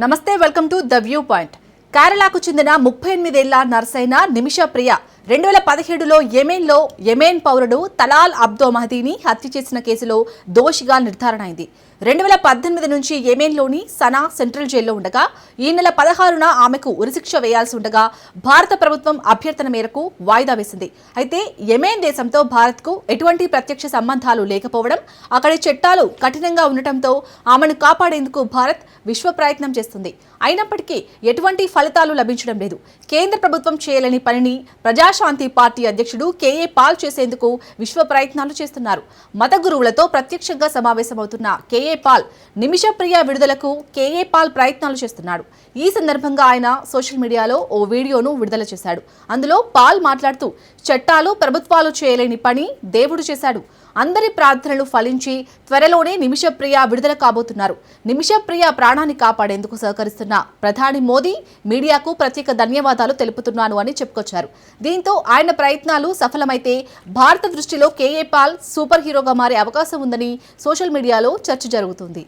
నమస్తే, welcome to the view point. కేరళకు చెందిన 38 ఏళ్ల నర్సైన నిమిష ప్రియ 2017లో యెమెన్ పౌరుడు తలాల్ అబ్దో మహదీని హత్య చేసిన కేసులో దోషిగా నిర్ధారణ అయింది. 2018 నుంచి యెమెన్లోని సనా సెంట్రల్ జైల్లో ఉండగా ఈ నెల 16న ఆమెకు ఉరిశిక్ష వేయాల్సి ఉండగా భారత ప్రభుత్వం అభ్యర్థన మేరకు వాయిదా వేసింది. అయితే యెమెన్ దేశంతో భారత్కు ఎటువంటి ప్రత్యక్ష సంబంధాలు లేకపోవడం, అక్కడి చట్టాలు కఠినంగా ఉండటంతో ఆమెను కాపాడేందుకు భారత్ విశ్వ ప్రయత్నం చేస్తుంది. అయినప్పటికీ ఎటువంటి ఫలితాలు లభించడం లేదు. కేంద్ర ప్రభుత్వం చేయలేని పనిని ప్రజాశాంతి పార్టీ అధ్యక్షుడు కేఏ పాల్ చేసేందుకు విశ్వ ప్రయత్నాలు చేస్తున్నారు. మత గురువులతో ప్రత్యక్షంగా సమావేశమవుతున్న కేఏ పాల్ నిమిష ప్రియ విడుదలకు కేఏ పాల్ ప్రయత్నాలు చేస్తున్నాడు. ఈ సందర్భంగా ఆయన సోషల్ మీడియాలో ఓ వీడియోను విడుదల చేశాడు. అందులో పాల్ మాట్లాడుతూ, చట్టాలు ప్రభుత్వాలు చేయలేని పని దేవుడు చేశాడు. అందరి ప్రార్థనలు ఫలించి త్వరలోనే నిమిష ప్రియ విడుదల కాబోతున్నారు. నిమిష ప్రియ ప్రాణాన్ని కాపాడేందుకు సహకరిస్తున్న ప్రధాని మోదీ మీడియాకు ప్రత్యేక ధన్యవాదాలు తెలుపుతున్నాను అని చెప్పుకొచ్చారు. దీంతో ఆయన ప్రయత్నాలు సఫలమైతే భారత దృష్టిలో కేఏ పాల్ సూపర్ హీరోగా మారే అవకాశం ఉందని సోషల్ మీడియాలో చర్చ జరుగుతుంది.